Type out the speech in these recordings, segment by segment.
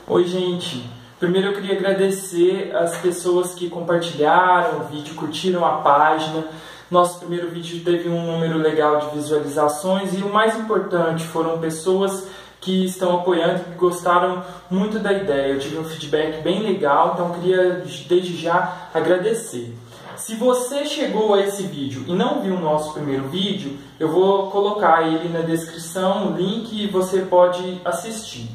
Oi, gente! Primeiro eu queria agradecer as pessoas que compartilharam o vídeo, curtiram a página. Nosso primeiro vídeo teve um número legal de visualizações e o mais importante foram pessoas que estão apoiando, que gostaram muito da ideia. Eu tive um feedback bem legal, então eu queria desde já agradecer. Se você chegou a esse vídeo e não viu o nosso primeiro vídeo, eu vou colocar ele na descrição, o link, e você pode assistir.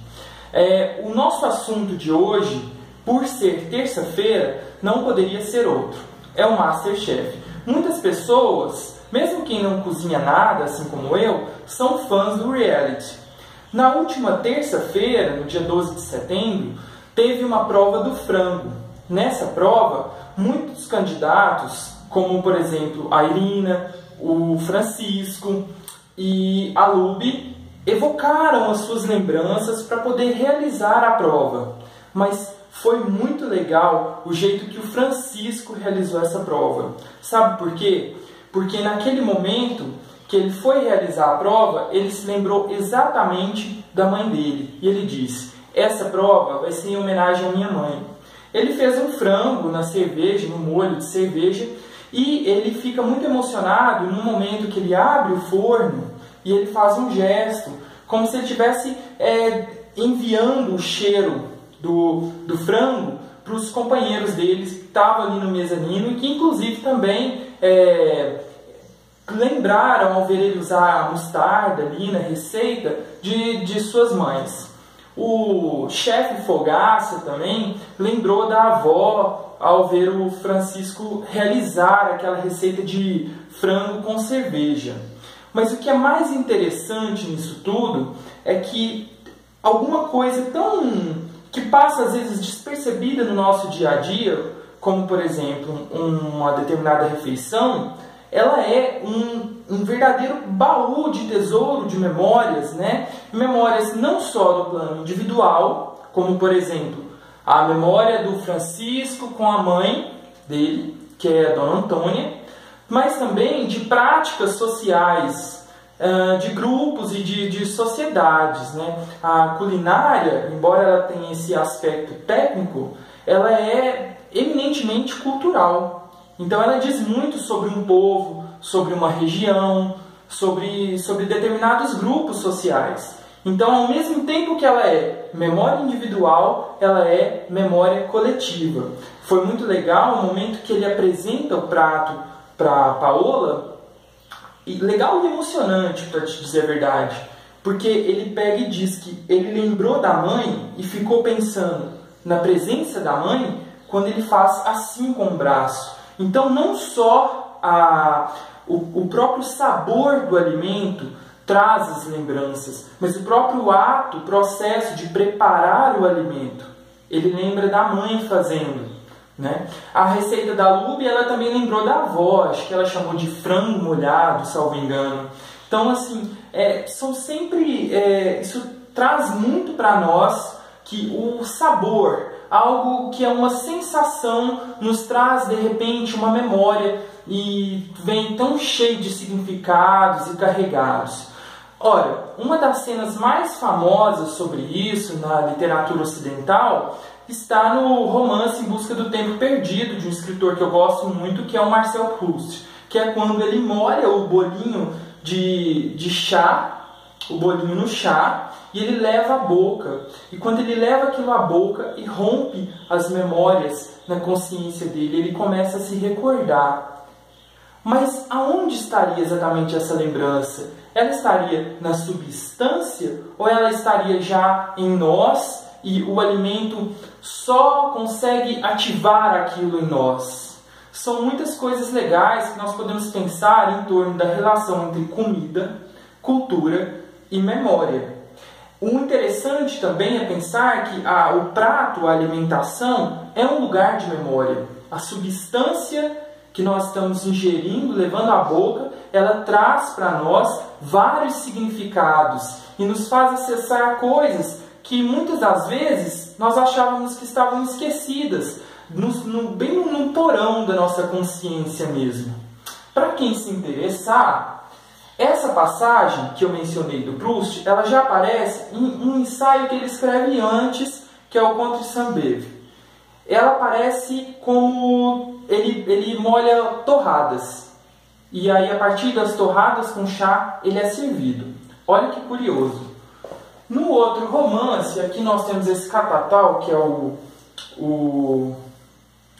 O nosso assunto de hoje, por ser terça-feira, não poderia ser outro. É o MasterChef. Muitas pessoas, mesmo quem não cozinha nada, assim como eu, são fãs do reality. Na última terça-feira, no dia 12 de setembro, teve uma prova do frango. Nessa prova, muitos candidatos, como por exemplo a Irina, o Francisco e a Luby, evocaram as suas lembranças para poder realizar a prova. Mas foi muito legal o jeito que o Francisco realizou essa prova. Sabe por quê? Porque naquele momento que ele foi realizar a prova, ele se lembrou exatamente da mãe dele. E ele disse: essa prova vai ser em homenagem à minha mãe. Ele fez um frango na cerveja, no molho de cerveja, e ele fica muito emocionado no momento que ele abre o forno e ele faz um gesto, como se ele estivesse enviando o cheiro do frango para os companheiros deles que estavam ali no mezanino e que inclusive também lembraram ao ver ele usar a mostarda ali na receita de suas mães. O chefe Fogaça também lembrou da avó ao ver o Francisco realizar aquela receita de frango com cerveja. Mas o que é mais interessante nisso tudo é que alguma coisa que passa às vezes despercebida no nosso dia a dia, como por exemplo uma determinada refeição, ela é um verdadeiro baú de tesouro de memórias, né? Memórias não só do plano individual, como por exemplo a memória do Francisco com a mãe dele, que é a Dona Antônia, mas também de práticas sociais, de grupos e de sociedades, né? A culinária, embora ela tenha esse aspecto técnico, ela é eminentemente cultural. Então ela diz muito sobre um povo, sobre uma região, sobre determinados grupos sociais. Então, ao mesmo tempo que ela é memória individual, ela é memória coletiva. Foi muito legal o momento que ele apresenta o prato para Paola, e legal e emocionante, para te dizer a verdade, porque ele pega e diz que ele lembrou da mãe e ficou pensando na presença da mãe quando ele faz assim com o braço. Então, não só o próprio sabor do alimento traz as lembranças, mas o próprio ato, o processo de preparar o alimento. Ele lembra da mãe fazendo, né? A receita da Luby, ela também lembrou da avó, acho que ela chamou de frango molhado, salvo engano. Então, assim, são sempre... isso traz muito para nós que o sabor, algo que é uma sensação, nos traz de repente uma memória e vem tão cheio de significados e carregados. Ora, uma das cenas mais famosas sobre isso na literatura ocidental está no romance Em Busca do Tempo Perdido, de um escritor que eu gosto muito, que é o Marcel Proust, que é quando ele molha o bolinho de chá, o bolinho no chá, e ele leva à boca. E quando ele leva aquilo à boca e rompe as memórias na consciência dele, ele começa a se recordar. Mas aonde estaria exatamente essa lembrança? Ela estaria na substância ou ela estaria já em nós e o alimento só consegue ativar aquilo em nós? São muitas coisas legais que nós podemos pensar em torno da relação entre comida, cultura e memória. O interessante também é pensar que o prato, a alimentação, é um lugar de memória. A substância que nós estamos ingerindo, levando à boca, ela traz para nós vários significados e nos faz acessar coisas que muitas das vezes nós achávamos que estavam esquecidas, bem no porão da nossa consciência mesmo. Para quem se interessar, essa passagem que eu mencionei do Proust, ela já aparece em um ensaio que ele escreve antes, que é o Contre Saint-Beuve. Ela parece como ele molha torradas. E aí, a partir das torradas com chá, ele é servido. Olha que curioso. No outro romance, aqui nós temos esse catatal, que é o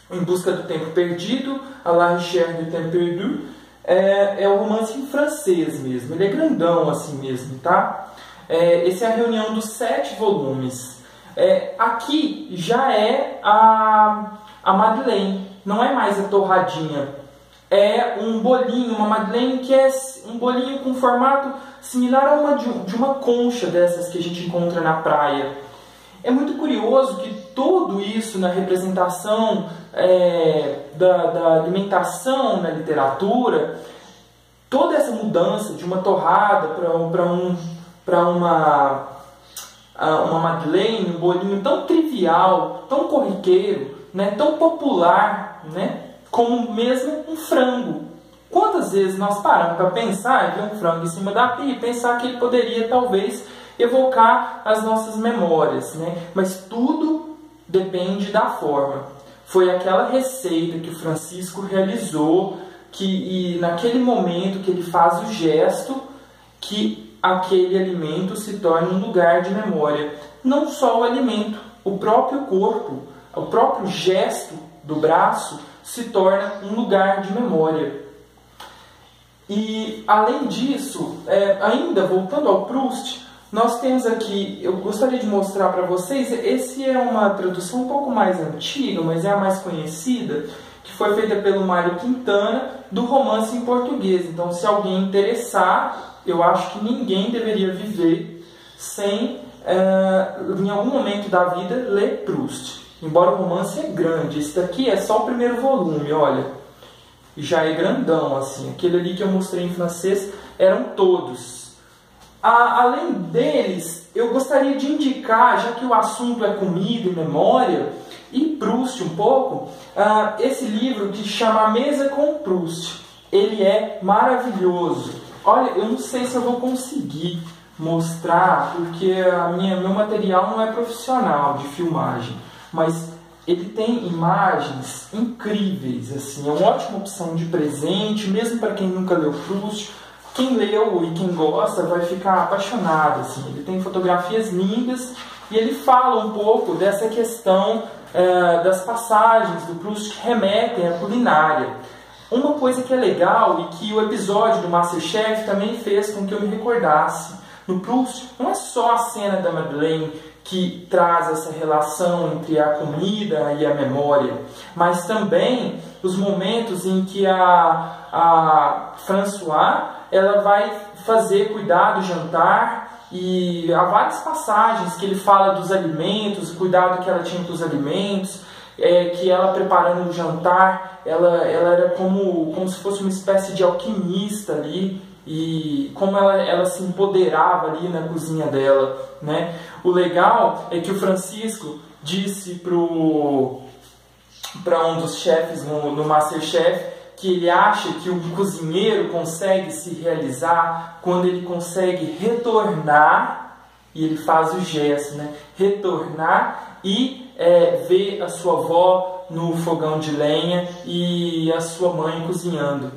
Em Busca do Tempo Perdido, A la Recherche du Temps Perdu. É o romance em francês mesmo. Ele é grandão assim mesmo, tá? Esse é a reunião dos 7 volumes. Aqui já é a Madeleine, não é mais a torradinha. É um bolinho, uma Madeleine que é um bolinho com formato similar a de uma concha dessas que a gente encontra na praia. É muito curioso que tudo isso na representação da alimentação na literatura, toda essa mudança de uma torrada para uma Madeleine, um bolinho tão trivial, tão corriqueiro, né, tão popular, né, como mesmo um frango. Quantas vezes nós paramos para pensar em ver um frango em cima da pia e pensar que ele poderia talvez evocar as nossas memórias, né? Mas tudo depende da forma. Foi aquela receita que o Francisco realizou, e naquele momento que ele faz o gesto, que aquele alimento se torna um lugar de memória. Não só o alimento, o próprio corpo, o próprio gesto do braço se torna um lugar de memória. E além disso, ainda voltando ao Proust, nós temos aqui, eu gostaria de mostrar para vocês, esse é uma tradução um pouco mais antiga, mas é a mais conhecida, que foi feita pelo Mário Quintana, do romance em português. Então, se alguém interessar, eu acho que ninguém deveria viver sem, em algum momento da vida, ler Proust. Embora o romance é grande, esse daqui é só o primeiro volume, olha. Já é grandão, assim. Aquele ali que eu mostrei em francês eram todos. Além deles, eu gostaria de indicar, já que o assunto é comida e memória, e Proust um pouco, esse livro que chama A Mesa com Proust. Ele é maravilhoso. Olha, eu não sei se eu vou conseguir mostrar, porque meu material não é profissional de filmagem, mas ele tem imagens incríveis, assim, é uma ótima opção de presente, mesmo para quem nunca leu Proust. Quem leu e quem gosta vai ficar apaixonado, assim. Ele tem fotografias lindas e ele fala um pouco dessa questão das passagens do Proust que remetem à culinária. Uma coisa que é legal e que o episódio do MasterChef também fez com que eu me recordasse. No Proust não é só a cena da Madeleine que traz essa relação entre a comida e a memória, mas também os momentos em que a Françoise ela vai cuidar do jantar, e há várias passagens que ele fala dos alimentos, o cuidado que ela tinha com os alimentos, que ela preparando o jantar, ela era como se fosse uma espécie de alquimista ali, e como ela se empoderava ali na cozinha dela, né? O legal é que o Francisco disse para um dos chefes no MasterChef que ele acha que um cozinheiro consegue se realizar quando ele consegue retornar, e ele faz o gesto, né? Retornar e ver a sua avó no fogão de lenha e a sua mãe cozinhando.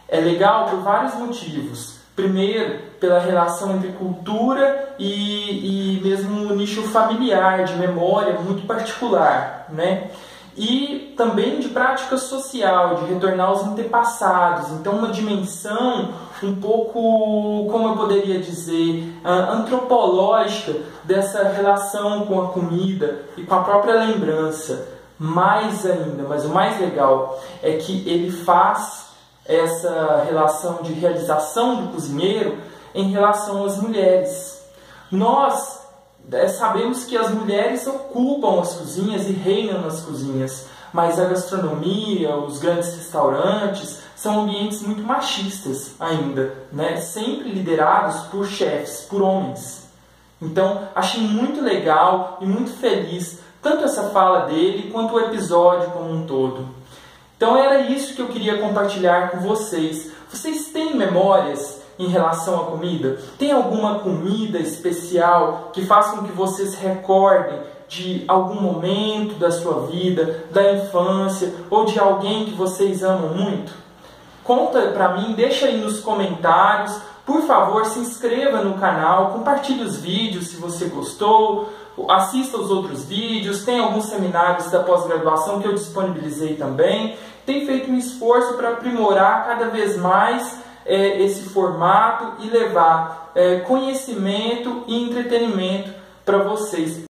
É legal por vários motivos. Primeiro, pela relação entre cultura e mesmo um nicho familiar, de memória muito particular, né? E também de prática social, de retornar aos antepassados. Então, uma dimensão um pouco, como eu poderia dizer, antropológica dessa relação com a comida e com a própria lembrança. Mais ainda, mas o mais legal é que ele faz essa relação de realização do cozinheiro em relação às mulheres. Nós sabemos que as mulheres ocupam as cozinhas e reinam nas cozinhas, mas a gastronomia, os grandes restaurantes, são ambientes muito machistas ainda, né? Sempre liderados por chefes, por homens. Então, achei muito legal e muito feliz, tanto essa fala dele, quanto o episódio como um todo. Então, era isso que eu queria compartilhar com vocês. Vocês têm memórias em relação à comida? Tem alguma comida especial que faça com que vocês recordem de algum momento da sua vida, da infância, ou de alguém que vocês amam muito? Conta pra mim, deixa aí nos comentários. Por favor, se inscreva no canal, compartilhe os vídeos se você gostou, assista os outros vídeos, tem alguns seminários da pós-graduação que eu disponibilizei também. Tenho feito um esforço para aprimorar cada vez mais esse formato e levar conhecimento e entretenimento para vocês.